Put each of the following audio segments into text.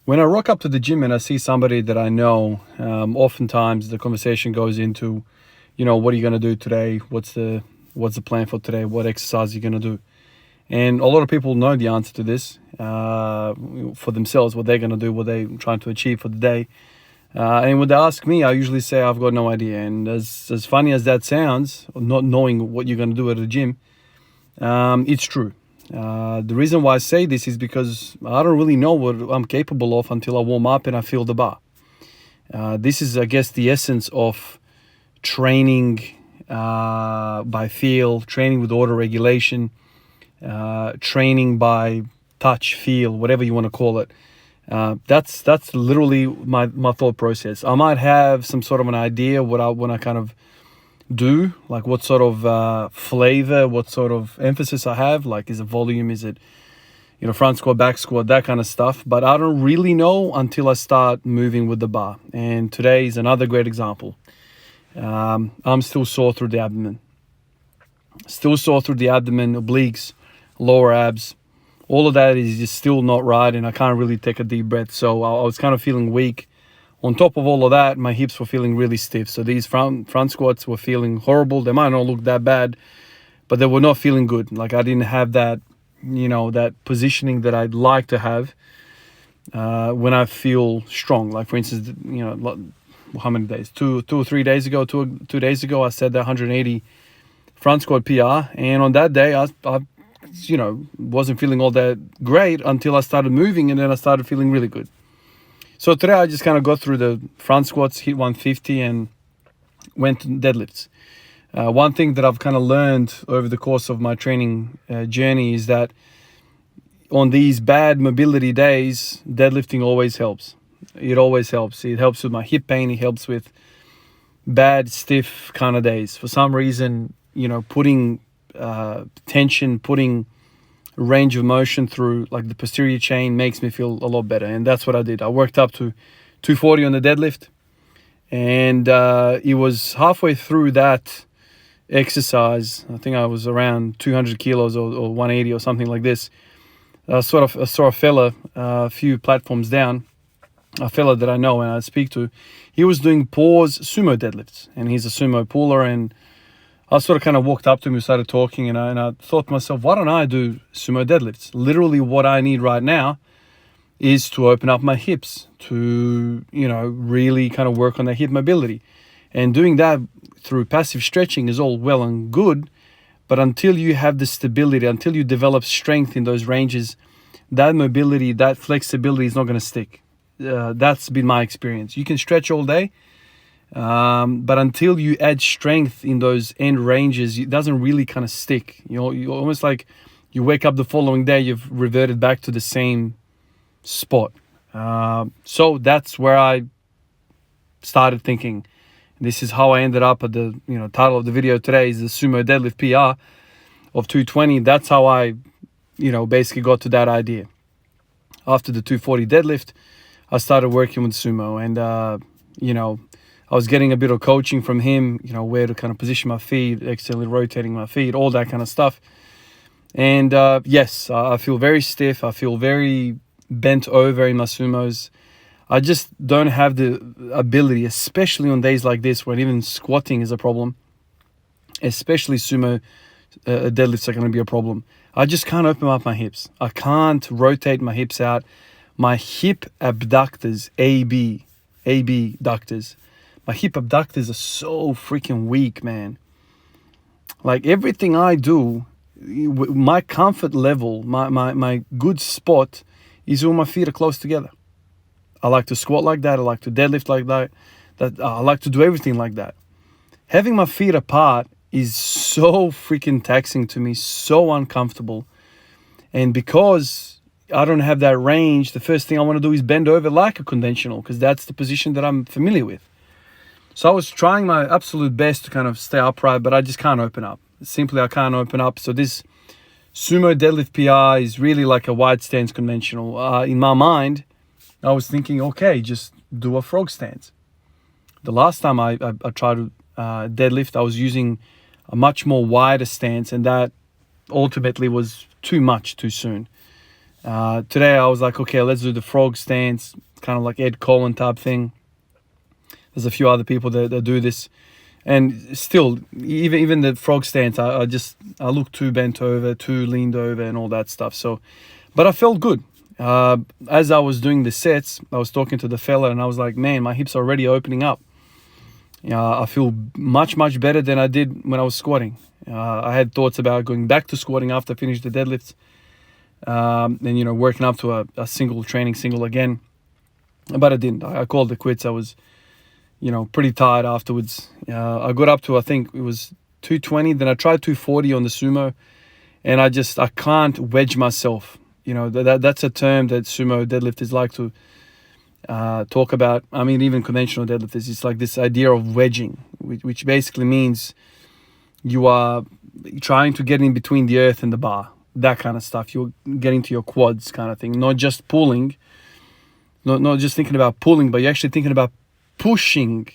When I rock up to the gym and I see somebody that I know, oftentimes the conversation goes into, what are you going to do today? What's the plan for today? What exercise are you going to do? And a lot of people know the answer to this for themselves, what they're going to do, what they're trying to achieve for the day. And when they ask me, I usually say I've got no idea. And as funny as that sounds, not knowing what you're going to do at the gym, it's true. The reason why I say this is because I don't really know what I'm capable of until I warm up and I feel the bar. This is, I guess, the essence of training by feel, training with auto regulation, training by touch, feel, whatever you want to call it. That's literally my thought process. I might have some sort of an idea what I want to kind of do, like what sort of flavor, what sort of emphasis I have, like is it volume, is it front squat, back squat, that kind of stuff. But I don't really know until I start moving with the bar. And today is another great example. I'm still sore through the abdomen, obliques, lower abs. All of that is just still not right, and I can't really take a deep breath. So I was kind of feeling weak. On top of all of that, my hips were feeling really stiff. So these front squats were feeling horrible. They might not look that bad, but they were not feeling good. Like I didn't have that, that positioning that I'd like to have when I feel strong. Like for instance, how many days? Two or 3 days ago, two days ago, I said that 180 front squat PR. And on that day, I wasn't feeling all that great until I started moving, and then I started feeling really good. So today I just kind of got through the front squats, hit 150 and went to deadlifts. One thing that I've kind of learned over the course of my training journey is that on these bad mobility days, deadlifting always helps. It always helps. It helps with my hip pain. It helps with bad, stiff kind of days. For some reason, putting tension, putting range of motion through like the posterior chain makes me feel a lot better. And that's what I did. I worked up to 240 on the deadlift, and it was halfway through that exercise, I think I was around 200 kilos or 180 or something like this. I saw a fella a few platforms down, a fella that I know and I speak to. He was doing pause sumo deadlifts, and he's a sumo puller, and I sort of kind of walked up to him and started talking, and I thought to myself, why don't I do sumo deadlifts? Literally what I need right now is to open up my hips, to, really kind of work on the hip mobility. And doing that through passive stretching is all well and good, but until you have the stability, until you develop strength in those ranges, that mobility, that flexibility is not going to stick. That's been my experience. You can stretch all day, but until you add strength in those end ranges, it doesn't really kind of stick. You almost like you wake up the following day, you've reverted back to the same spot. So that's where I started thinking. This is how I ended up at the title of the video today is the Sumo Deadlift PR of 220. That's how I basically got to that idea. After the 240 deadlift, I started working with sumo, and I was getting a bit of coaching from him, where to kind of position my feet, externally rotating my feet, all that kind of stuff. And yes, I feel very stiff. I feel very bent over in my sumos. I just don't have the ability, especially on days like this when even squatting is a problem, especially sumo deadlifts are going to be a problem. I just can't open up my hips. I can't rotate my hips out. My hip abductors, AB ductors, my hip abductors are so freaking weak, man. Like everything I do, my comfort level, my good spot is when my feet are close together. I like to squat like that. I like to deadlift like that. I like to do everything like that. Having my feet apart is so freaking taxing to me, so uncomfortable. And because I don't have that range, the first thing I want to do is bend over like a conventional, because that's the position that I'm familiar with. So I was trying my absolute best to kind of stay upright, but I just can't open up. Simply, I can't open up. So this sumo deadlift PR is really like a wide stance conventional. In my mind, I was thinking, okay, just do a frog stance. The last time I tried to deadlift, I was using a much more wider stance, and that ultimately was too much too soon. Today I was like, okay, let's do the frog stance, kind of like Ed Cohen type thing. There's a few other people that do this, and still, even the frog stance, I look too bent over, too leaned over, and all that stuff. So, but I felt good. As I was doing the sets, I was talking to the fella, and I was like, man, my hips are already opening up. I feel much better than I did when I was squatting. I had thoughts about going back to squatting after I finished the deadlifts, and working up to a single again, but I didn't. I called it quits. I was pretty tired afterwards. I got up to, I think it was 220, then I tried 240 on the sumo, and I can't wedge myself. That's a term that sumo deadlifters like to talk about. I mean, even conventional deadlifters, it's like this idea of wedging, which basically means you are trying to get in between the earth and the bar, that kind of stuff. You're getting to your quads kind of thing, not just pulling, not just thinking about pulling, but you're actually thinking about pushing.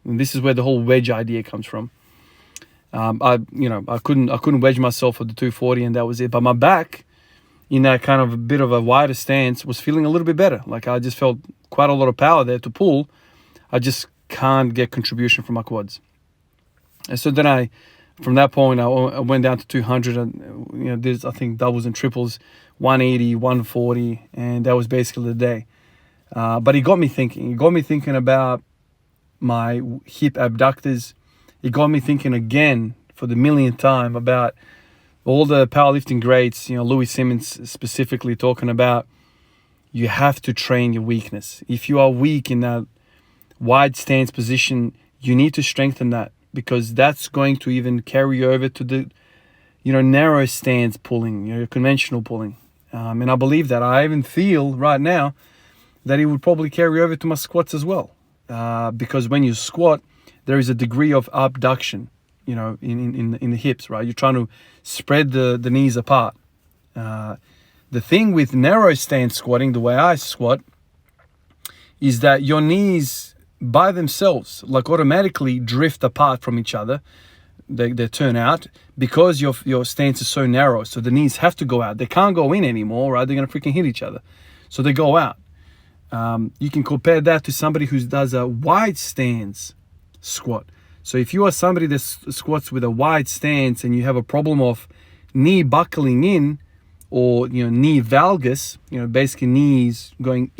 And this is where the whole wedge idea comes from. I couldn't wedge myself for the 240, and that was it. But my back, in that kind of a bit of a wider stance, was feeling a little bit better. Like I just felt quite a lot of power there to pull. I just can't get contribution from my quads. And so then from that point, I went down to 200, and there's, I think, doubles and triples, 180, 140, and that was basically the day. But it got me thinking. It got me thinking about my hip abductors. It got me thinking again for the millionth time about all the powerlifting greats, Louis Simmons specifically talking about you have to train your weakness. If you are weak in that wide stance position, you need to strengthen that, because that's going to even carry over to the, narrow stance pulling, conventional pulling. And I believe that. I even feel right now that it would probably carry over to my squats as well. Because when you squat, there is a degree of abduction, in the hips, right? You're trying to spread the knees apart. The thing with narrow stance squatting, the way I squat, is that your knees by themselves, like, automatically drift apart from each other. They turn out because your stance is so narrow. So the knees have to go out. They can't go in anymore, right? They're going to freaking hit each other. So they go out. You can compare that to somebody who does a wide stance squat. So if you are somebody that squats with a wide stance and you have a problem of knee buckling in, or knee valgus, basically knees going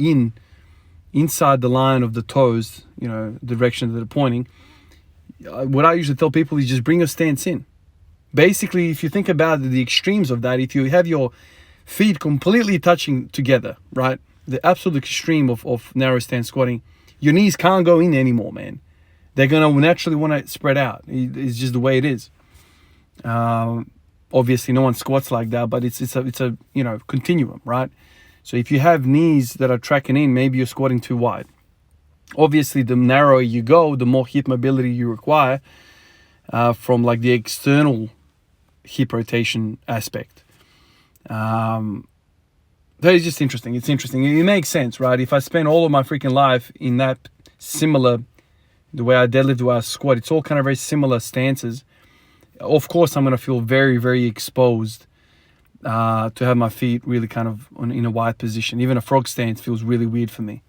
inside the line of the toes, the direction that they're pointing, what I usually tell people is just bring your stance in. Basically, if you think about the extremes of that, if you have your feet completely touching together, right, the absolute extreme of narrow stance squatting, your knees can't go in anymore, man. They're going to naturally want to spread out. It's just the way it is. Obviously, no one squats like that, but it's a continuum, right? So if you have knees that are tracking in, maybe you're squatting too wide. Obviously, the narrower you go, the more hip mobility you require from like the external hip rotation aspect. That is just interesting. It's interesting. It makes sense, right? If I spend all of my freaking life in that similar, the way I deadlift, the way I squat, it's all kind of very similar stances. Of course, I'm going to feel very, very exposed to have my feet really kind of in a wide position. Even a frog stance feels really weird for me.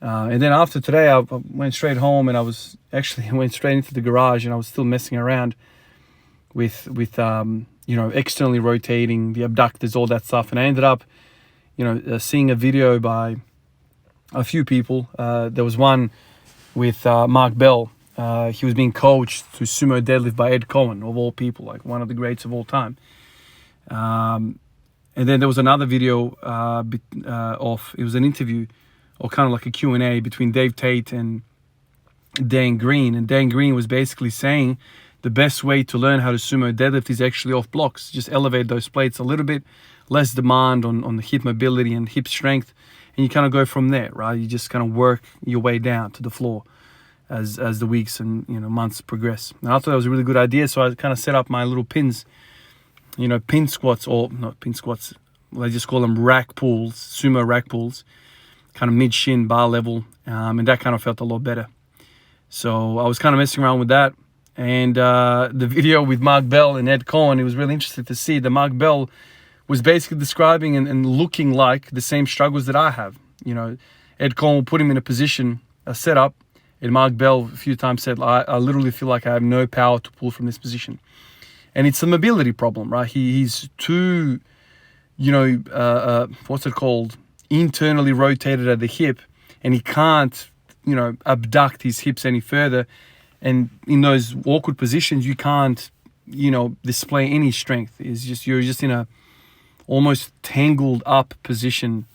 And then after today, I went straight home, and I went straight into the garage, and I was still messing around with externally rotating the abductors, all that stuff. And I ended up, seeing a video by a few people. There was one with Mark Bell. He was being coached to Sumo Deadlift by Ed Cohen, of all people, like one of the greats of all time. And then there was another video it was an interview, or kind of like a Q&A between Dave Tate and Dan Green. And Dan Green was basically saying the best way to learn how to sumo deadlift is actually off blocks. Just elevate those plates a little bit, less demand on the hip mobility and hip strength, and you kind of go from there, right? You just kind of work your way down to the floor as the weeks and months progress. And I thought that was a really good idea, so I kind of set up my little pins, pin squats, or not pin squats, I just call them rack pulls, sumo rack pulls, kind of mid-shin bar level, and that kind of felt a lot better. So I was kind of messing around with that. And the video with Mark Bell and Ed Cohen, it was really interesting to see that Mark Bell was basically describing and looking like the same struggles that I have. Ed Cohn will put him in a position, a setup, and Mark Bell a few times said, I literally feel like I have no power to pull from this position. And it's a mobility problem, right? He's too, what's it called? Internally rotated at the hip, and he can't, abduct his hips any further. And in those awkward positions, you can't, display any strength. You're just in a almost tangled up position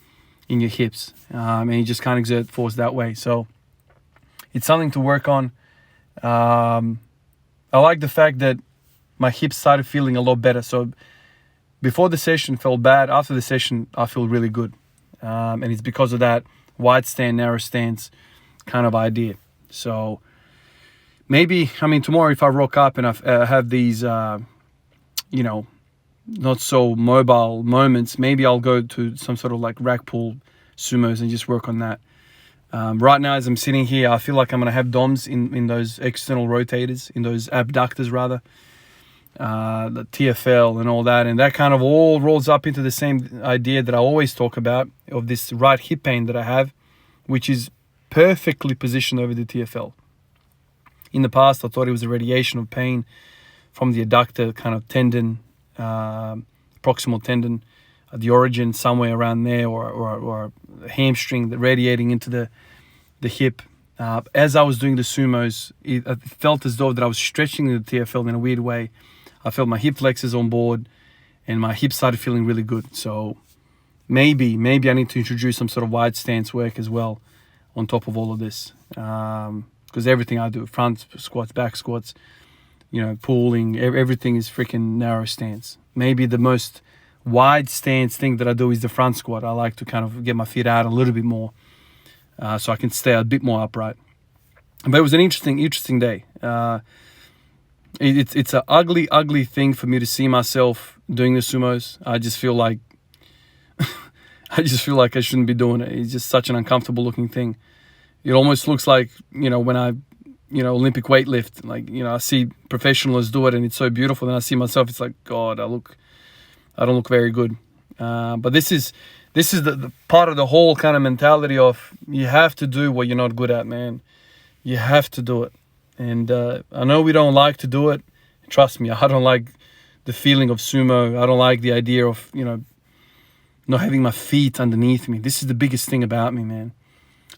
in your hips, and you just can't exert force that way. So it's something to work on. I like the fact that my hips started feeling a lot better. So before the session felt bad. After the session, I feel really good. And it's because of that wide stand, narrow stance kind of idea. So maybe, tomorrow if I rock up and I have these, not so mobile moments, maybe I'll go to some sort of like rack pull sumos and just work on that. Right now, as I'm sitting here, I feel like I'm going to have DOMs in those external rotators, in those abductors rather, the TFL and all that. And that kind of all rolls up into the same idea that I always talk about of this right hip pain that I have, which is perfectly positioned over the TFL. In the past, I thought it was a radiation of pain from the adductor kind of tendon, proximal tendon, at the origin somewhere around there, or a hamstring that radiating into the hip. As I was doing the sumos, it felt as though that I was stretching the TFL in a weird way. I felt my hip flexors on board, and my hips started feeling really good. So maybe I need to introduce some sort of wide stance work as well on top of all of this. Because everything I do, front squats, back squats, pulling, everything is freaking narrow stance. Maybe the most wide stance thing that I do is the front squat. I like to kind of get my feet out a little bit more, so I can stay a bit more upright. But it was an interesting day. It's an ugly thing for me to see myself doing the sumos. I just feel like I shouldn't be doing it. It's just such an uncomfortable looking thing. It almost looks like, when I, Olympic weightlift, like, I see professionals do it and it's so beautiful. Then I see myself, it's like, God, I don't look very good. But this is the part of the whole kind of mentality of you have to do what you're not good at, man. You have to do it. And I know we don't like to do it. Trust me, I don't like the feeling of sumo. I don't like the idea of, not having my feet underneath me. This is the biggest thing about me, man.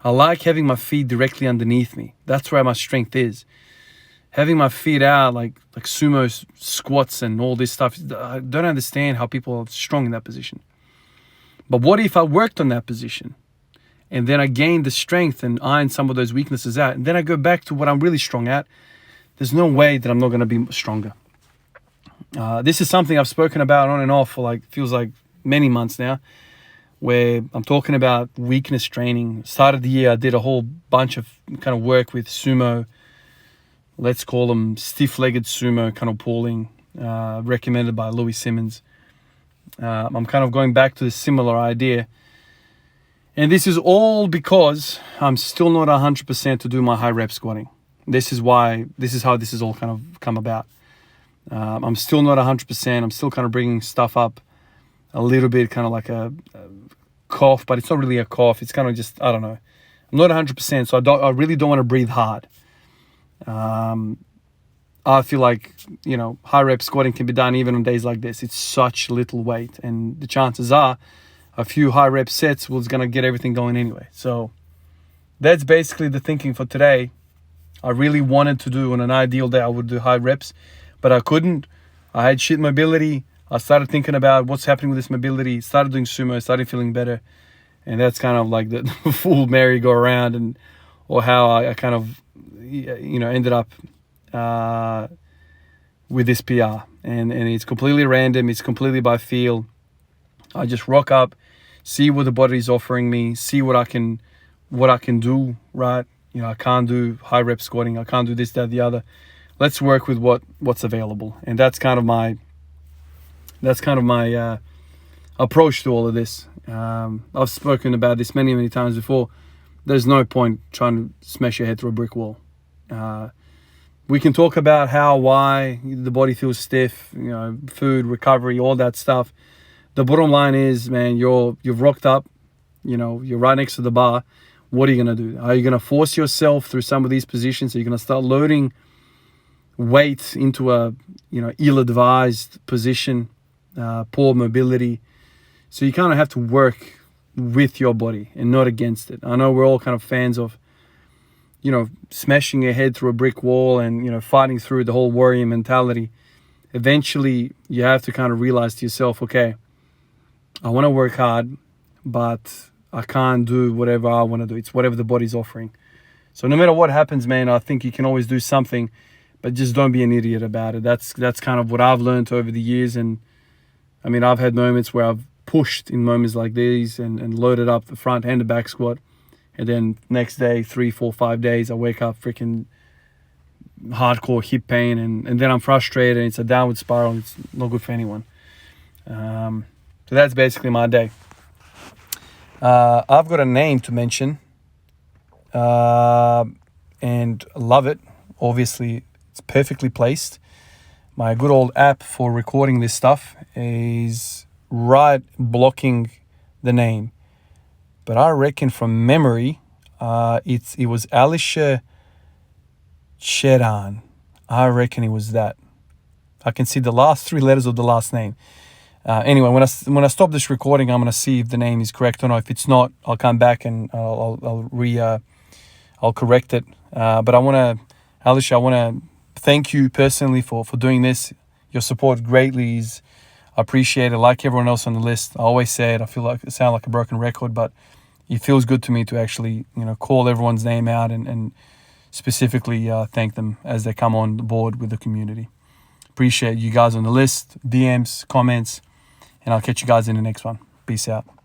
I like having my feet directly underneath me. That's where my strength is. Having my feet out, like sumo squats and all this stuff, I don't understand how people are strong in that position. But what if I worked on that position and then I gained the strength and ironed some of those weaknesses out, and then I go back to what I'm really strong at? There's no way that I'm not going to be stronger. This is something I've spoken about on and off for feels like many months now, where I'm talking about weakness training. Start of the year, I did a whole bunch of kind of work with sumo. Let's call them stiff-legged sumo kind of pulling, recommended by Louis Simmons. I'm kind of going back to the similar idea. And this is all because I'm still not 100% to do my high rep squatting. This is how this is all kind of come about. I'm still not 100%. I'm still kind of bringing stuff up a little bit, kind of like a cough, but it's not really a cough. It's kind of just, I don't know. I'm not 100%, so I really don't want to breathe hard. I feel like, high rep squatting can be done even on days like this. It's such little weight, and the chances are a few high rep sets was going to get everything going anyway. So that's basically the thinking for today. I really wanted to do, on an ideal day, I would do high reps, but I couldn't. I had shit mobility. I started thinking about what's happening with this mobility, started doing sumo, started feeling better. And that's kind of like the full merry-go-round, or how I kind of, ended up with this PR. And it's completely random. It's completely by feel. I just rock up, see what the body's offering me, see what I can do, right? I can't do high rep squatting. I can't do this, that, the other. Let's work with what's available. And that's kind of my approach to all of this. I've spoken about this many times before. There's no point trying to smash your head through a brick wall. We can talk about why the body feels stiff, food, recovery, all that stuff. the bottom line is, man, you've rocked up, you're right next to the bar. What are you going to do? Are you going to force yourself through some of these positions? Are you going to start loading weight into a, ill-advised position, poor mobility? So you kind of have to work with your body and not against it. I know we're all kind of fans of, smashing your head through a brick wall and, fighting through the whole warrior mentality. Eventually, you have to kind of realize to yourself, okay, I want to work hard, but I can't do whatever I want to do. It's whatever the body's offering. So no matter what happens, man, I think you can always do something, but just don't be an idiot about it. That's kind of what I've learned over the years. And I mean, I've had moments where I've pushed in moments like these and loaded up the front and the back squat. And then next day, 3, 4, 5 days, I wake up freaking hardcore hip pain. And then I'm frustrated and it's a downward spiral. And it's not good for anyone. So that's basically my day. I've got a name to mention. And love it. Obviously, it's perfectly placed. My good old app for recording this stuff is right blocking the name. But I reckon from memory, it was Alicia Chedan. I reckon it was that. I can see the last 3 letters of the last name. Anyway, when I stop this recording, I'm gonna see if the name is correct or not. If it's not, I'll come back and I'll correct it. But Alicia, I wanna thank you personally for doing this. Your support greatly is appreciated. Like everyone else on the list, I always say it. I sound like a broken record, but it feels good to me to actually, call everyone's name out and specifically thank them as they come on board with the community. Appreciate you guys on the list, DMs, comments, and I'll catch you guys in the next one. Peace out.